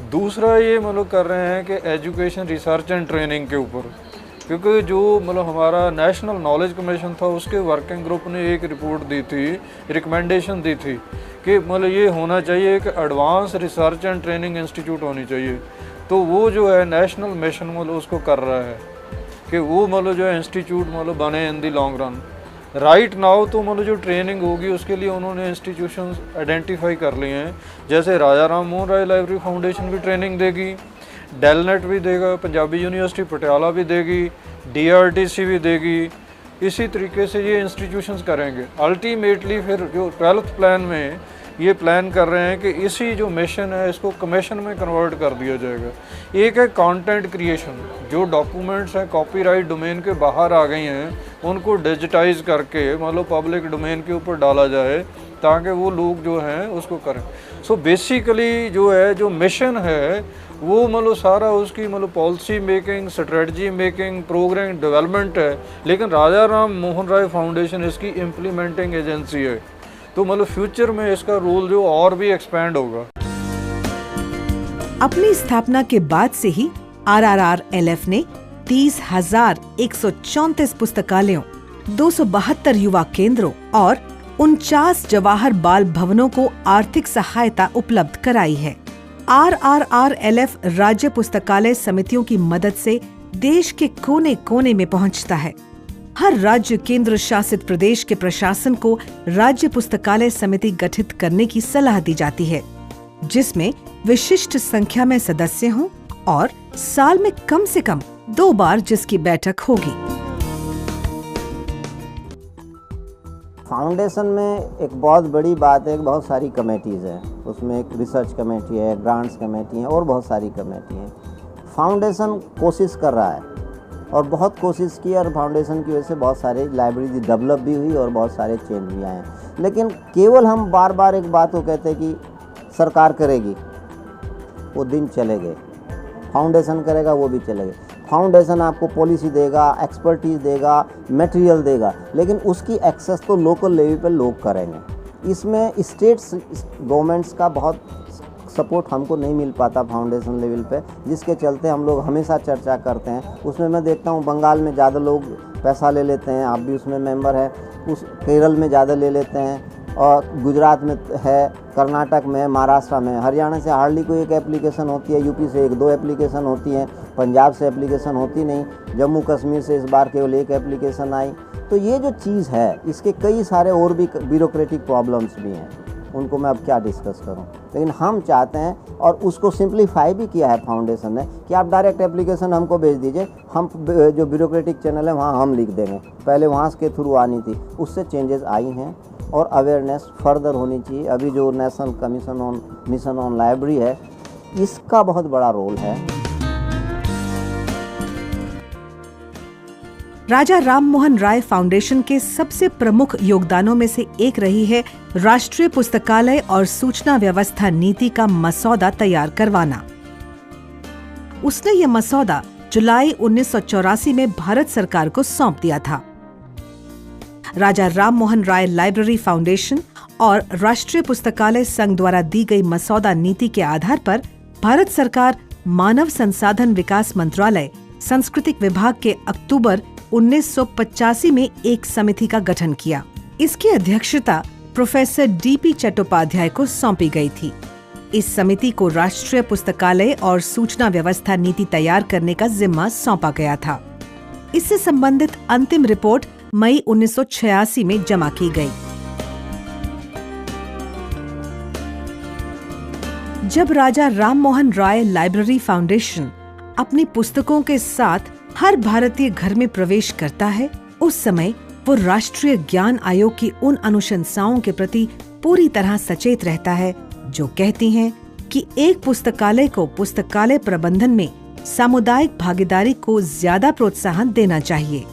दूसरा ये मतलब कर रहे हैं कि एजुकेशन रिसर्च एंड ट्रेनिंग के ऊपर, क्योंकि जो मतलब हमारा नेशनल नॉलेज कमीशन था उसके वर्किंग ग्रुप ने एक रिपोर्ट दी थी, रिकमेंडेशन दी थी कि मतलब ये होना चाहिए कि advance research and training institute होनी चाहिए। तो वो जो है नेशनल मिशन मतलब उसको कर रहा है कि वो मतलब जो है इंस्टीट्यूट मतलब बने in the long run. Right now तो मतलब जो ट्रेनिंग होगी उसके लिए उन्होंने इंस्टीट्यूशंस आइडेंटिफाई कर लिए हैं, जैसे राजा राम मोहन राय लाइब्रेरी फाउंडेशन भी ट्रेनिंग देगी, डेलनेट भी देगा, पंजाबी यूनिवर्सिटी पटियाला भी देगी, DRTC भी देगी। इसी तरीके से ये इंस्टीट्यूशंस करेंगे। अल्टीमेटली फिर जो 12th प्लान में ये प्लान कर रहे हैं कि इसी जो मिशन है इसको कमीशन में कन्वर्ट कर दिया जाएगा। एक है कंटेंट क्रिएशन, जो डॉक्यूमेंट्स हैं कॉपीराइट डोमेन के बाहर आ गई हैं उनको डिजिटाइज करके मतलब पब्लिक डोमेन के ऊपर डाला जाए ताकि वो लोग जो हैं उसको करें। सो बेसिकली जो है जो मिशन है वो मतलब सारा उसकी मतलब policy making, strategy making, programme development है, लेकिन राजा राम मोहन राय फाउंडेशन इसकी इम्प्लीमेंटिंग एजेंसी है। तो मतलब फ्यूचर में इसका रोल जो और भी एक्सपैंड होगा। अपनी स्थापना के बाद से ही RRRLF ने 30,134 पुस्तकालयों, 272 युवा केंद्रों और 49 जवाहर बाल भवनों को आर्थिक सहायता उपलब्ध कराई है। RRRLF राज्य पुस्तकालय समितियों की मदद से देश के कोने कोने में पहुंचता है। हर राज्य केंद्र शासित प्रदेश के प्रशासन को राज्य पुस्तकालय समिति गठित करने की सलाह दी जाती है, जिसमें विशिष्ट संख्या में सदस्य हों और साल में कम से कम 2 बार जिसकी बैठक होगी। फाउंडेशन में एक बहुत बड़ी बात है कि बहुत सारी कमेटीज़ हैं, उसमें एक रिसर्च कमेटी है, ग्रांट्स कमेटी है और बहुत सारी कमेटी हैं। फाउंडेशन कोशिश कर रहा है और बहुत कोशिश की और फाउंडेशन की वजह से बहुत सारे लाइब्रेरी डेवलप भी हुई और बहुत सारे चेंज भी आए हैं। लेकिन केवल हम बार बार एक बात को कहते हैं कि सरकार करेगी, वो दिन चले गए। फाउंडेशन करेगा, वो भी चले गए। फाउंडेशन आपको पॉलिसी देगा, एक्सपर्टीज देगा, मटेरियल देगा, लेकिन उसकी एक्सेस तो लोकल लेवल पर लोग करेंगे। इसमें स्टेट्स गवर्नमेंट्स का बहुत सपोर्ट हमको नहीं मिल पाता फाउंडेशन लेवल पे, जिसके चलते हम लोग हमेशा चर्चा करते हैं। उसमें मैं देखता हूँ बंगाल में ज़्यादा लोग पैसा ले लेते हैं, आप भी उसमें मेंबर है, उस केरल में ज़्यादा ले लेते हैं और गुजरात में है, कर्नाटक में है, महाराष्ट्र में, हरियाणा से हार्डली कोई एक एप्लीकेशन होती है, यूपी से 1-2 एप्लीकेशन होती हैं, पंजाब से एप्लीकेशन होती नहीं, जम्मू कश्मीर से इस बार केवल 1 एप्लीकेशन आई। तो ये जो चीज़ है इसके कई सारे और भी ब्यूरोक्रेटिक प्रॉब्लम्स भी हैं, उनको मैं अब क्या डिस्कस करूं। लेकिन हम चाहते हैं और उसको सिंप्लीफाई भी किया है फाउंडेशन ने कि आप डायरेक्ट एप्लीकेशन हमको भेज दीजिए, हम जो ब्यूरोक्रेटिक चैनल है वहाँ हम लिख देंगे। पहले वहाँ के थ्रू आनी थी, उससे चेंजेस आई हैं और अवेयरनेस फर्दर होनी चाहिए। अभी जो national commission mission on library है, इसका बहुत बड़ा रोल है। राजा राम मोहन राय फाउंडेशन के सबसे प्रमुख योगदानों में से एक रही है राष्ट्रीय पुस्तकालय और सूचना व्यवस्था नीति का मसौदा तैयार करवाना। उसने यह मसौदा जुलाई 1984 में भारत सरकार को सौंप दिया था। राजा राम मोहन राय लाइब्रेरी फाउंडेशन और राष्ट्रीय पुस्तकालय संघ द्वारा दी गई मसौदा नीति के आधार पर भारत सरकार मानव संसाधन विकास मंत्रालय सांस्कृतिक विभाग के अक्टूबर 1985 में एक समिति का गठन किया। इसकी अध्यक्षता प्रोफेसर DP चट्टोपाध्याय को सौंपी गई थी। इस समिति को राष्ट्रीय पुस्तकालय और सूचना व्यवस्था नीति तैयार करने का जिम्मा सौंपा गया था। इससे संबंधित अंतिम रिपोर्ट मई 1986 में जमा की गई। जब राजा राम मोहन राय लाइब्रेरी फाउंडेशन अपनी पुस्तकों के साथ हर भारतीय घर में प्रवेश करता है, उस समय वो राष्ट्रीय ज्ञान आयोग की उन अनुशंसाओं के प्रति पूरी तरह सचेत रहता है जो कहती हैं कि एक पुस्तकालय को पुस्तकालय प्रबंधन में सामुदायिक भागीदारी को ज्यादा प्रोत्साहन देना चाहिए।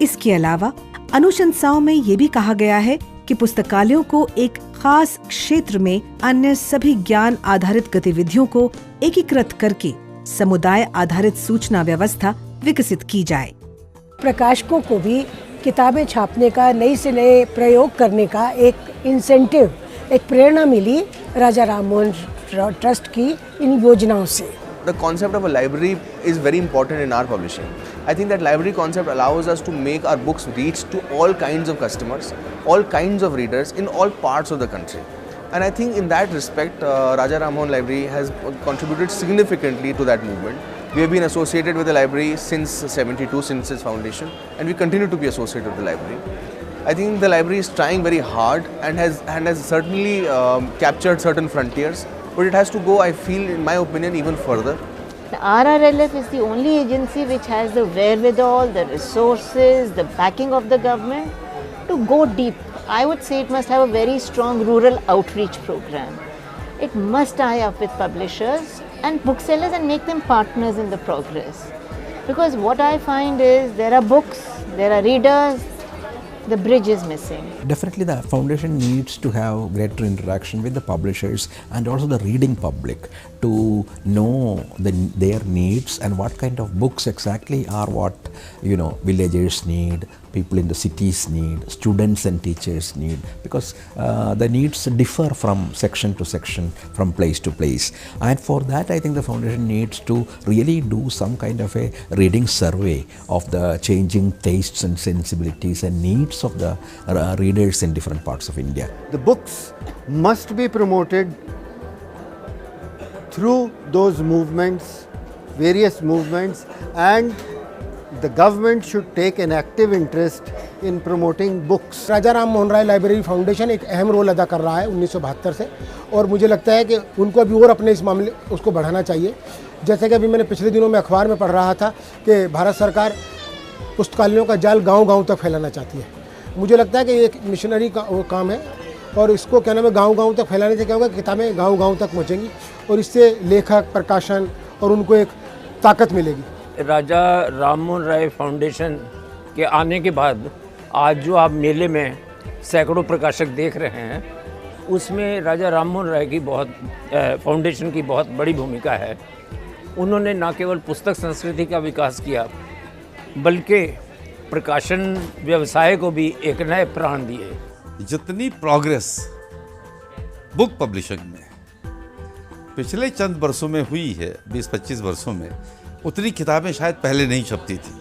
इसके अलावा अनुशंसाओं में ये भी कहा गया है कि पुस्तकालयों को एक खास क्षेत्र में अन्य सभी ज्ञान आधारित गतिविधियों को एकीकृत करके समुदाय आधारित सूचना व्यवस्था विकसित की जाए। प्रकाशकों को भी किताबें छापने का, नई से नए प्रयोग करने का एक इंसेंटिव, एक प्रेरणा मिली राजा राम मोहन ट्रस्ट की इन योजनाओं से। The concept of a library is very important in our publishing. I think that library concept allows us to make our books reach to all kinds of customers, all kinds of readers in all parts of the country. And I think in that respect, Raja Ram Mohan Library has contributed significantly to that movement. We have been associated with the library since '72, since its foundation, and we continue to be associated with the library. I think the library is trying very hard and has certainly captured certain frontiers, but it has to go, I feel, in my opinion, even further. The RRLF is the only agency which has the wherewithal, the resources, the backing of the government to go deep. I would say it must have a very strong rural outreach program. It must tie up with publishers and booksellers and make them partners in the progress. Because what I find is there are books, there are readers, the bridge is missing. Definitely the foundation needs to have greater interaction with the publishers and also the reading public to know their needs and what kind of books exactly are what villagers need, people in the cities need, students and teachers need, because the needs differ from section to section, from place to place. And for that I think the foundation needs to really do some kind of a reading survey of the changing tastes and sensibilities and needs of the readers in different parts of India. The books must be promoted through those movements, various movements, and the government should take an active interest in promoting books. Raja Ram Mohan Roy library foundation एक अहम role अदा कर रहा है 1972 से, और मुझे लगता है कि उनको अभी और अपने इस मामले उसको बढ़ाना चाहिए। जैसे कि अभी मैंने पिछले दिनों में अखबार में पढ़ रहा था कि भारत सरकार पुस्तकालयों का जाल गांव-गांव तक फैलाना चाहती है। मुझे लगता है कि ये एक मिशनरी का काम है, और इसको क्या नाम है, गांव-गांव तक फैलाने से क्या होगा, किताबें गांव-गांव तक पहुंचेंगी और इससे लेखक, प्रकाशन और उनको एक ताकत मिलेगी। राजा राम मोहन राय फाउंडेशन के आने के बाद आज जो आप मेले में सैकड़ों प्रकाशक देख रहे हैं, उसमें राजा राम मोहन राय की फाउंडेशन की बहुत बड़ी भूमिका है। उन्होंने न केवल पुस्तक संस्कृति का विकास किया, बल्कि प्रकाशन व्यवसाय को भी एक नए प्राण दिए। जितनी प्रोग्रेस बुक पब्लिशिंग में पिछले चंद वर्षों में हुई है, 20-25 वर्षों में, उतनी किताबें शायद पहले नहीं छपती थी।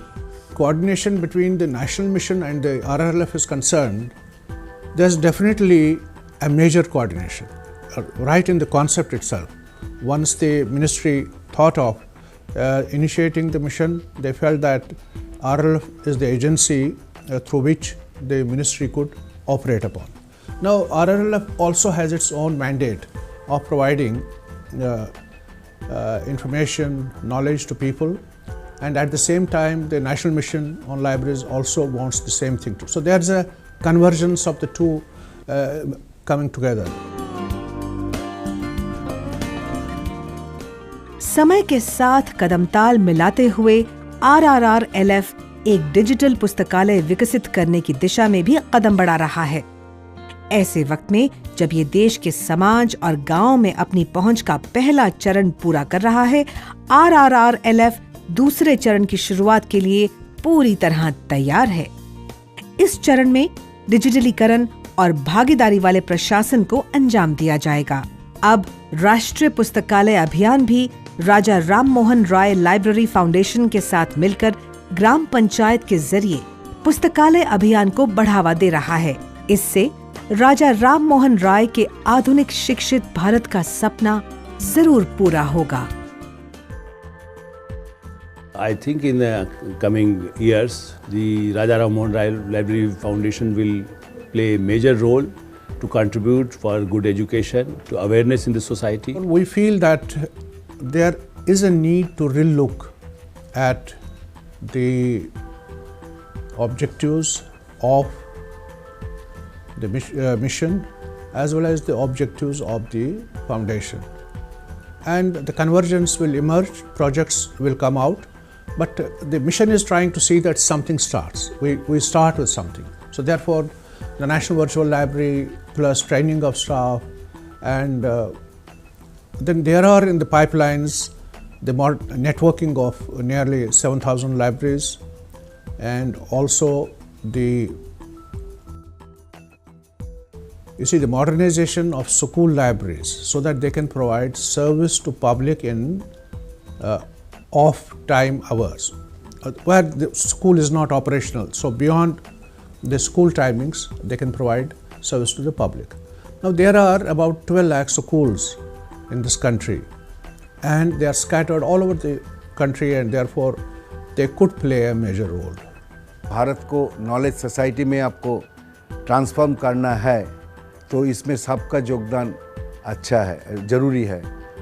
Coordination between the national mission and the RRLF is concerned, there's definitely a major coordination right in the concept itself. Once the ministry thought of initiating the mission, they felt that RRLF is the agency through which the ministry could operate upon. Now, RRLF also has its own mandate of providing information, knowledge to people, and at the same time the National Mission on Libraries also wants the same thing too. So there's a convergence of the two coming together. समय के साथ कदमताल मिलाते हुए RRLF एक digital पुस्तकालय विकसित करने की दिशा में भी कदम बढ़ा रहा है। ऐसे वक्त में जब ये देश के समाज और गांव में अपनी पहुंच का पहला चरण पूरा कर रहा है, RRLF दूसरे चरण की शुरुआत के लिए पूरी तरह तैयार है। इस चरण में डिजिटलीकरण और भागीदारी वाले प्रशासन को अंजाम दिया जाएगा। अब राष्ट्रीय पुस्तकालय अभियान भी राजा राम मोहन राय लाइब्रेरी फाउंडेशन के साथ मिलकर ग्राम पंचायत के जरिए पुस्तकालय अभियान को बढ़ावा दे रहा है। इससे राजा राम मोहन राय के आधुनिक शिक्षित भारत का सपना जरूर पूरा होगा। I think in the coming years, the Raja Ram Mohan Rai Library Foundation will play a major role to contribute for good education, to awareness in the society. We feel that there is a need to relook at the objectives of the mission as well as the objectives of the foundation. And the convergence will emerge, projects will come out, but the mission is trying to see that something starts. We start with something. So therefore, the National Virtual Library plus training of staff, and then there are in the pipelines the networking of nearly 7,000 libraries, and also the modernization of school libraries so that they can provide service to public in off time hours where the school is not operational. So beyond the school timings, they can provide service to the public. Now there are about 12 lakh schools in this country, and they are scattered all over the country, and therefore they could play a major role. Bharat को knowledge society में आपको transform करना है तो इसमें सबका योगदान अच्छा है, ज़रूरी है।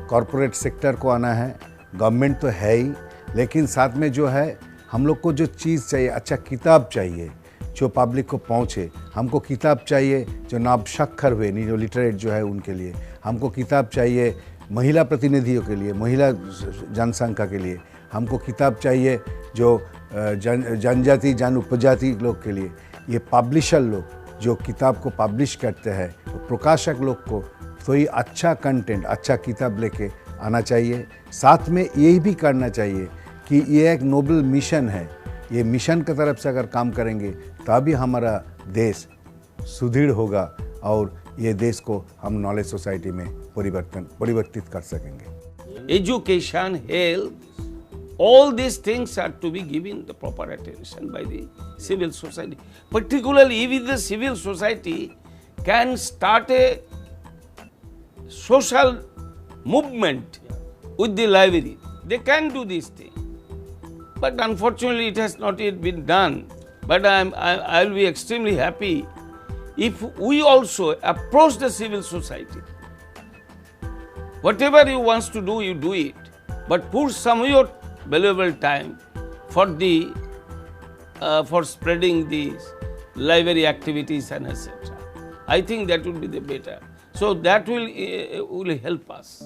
कॉरपोरेट सेक्टर को आना है, गवर्नमेंट तो है ही, लेकिन साथ में जो है हम लोग को जो चीज़ चाहिए, अच्छा किताब चाहिए जो पब्लिक को पहुँचे। हमको किताब चाहिए जो नाबशक्खर हुए, नहीं जो लिटरेट जो है उनके लिए। हमको किताब चाहिए महिला प्रतिनिधियों के लिए, महिला जनसंख्या के लिए। हमको किताब चाहिए जो जनजाति जन उपजाति लोग के लिए। ये पब्लिशर लोग जो किताब को पब्लिश करते हैं, तो प्रकाशक लोग को तो ये अच्छा कंटेंट, अच्छा किताब लेके आना चाहिए। साथ में यही भी करना चाहिए कि ये एक नोबल मिशन है, ये मिशन की तरफ से अगर काम करेंगे तभी हमारा देश सुदृढ़ होगा और ये देश को हम नॉलेज सोसाइटी में परिवर्तित कर सकेंगे। Education, health, all these things are to be given the proper attention by the civil society. Particularly if the civil society can start a social movement with the library, they can do this thing. But unfortunately it has not yet been done. But I will be extremely happy if we also approach the civil society. Whatever you want to do, you do it. But put some of your valuable time for the for spreading these library activities and etc. I think that would be the better. So that will help us.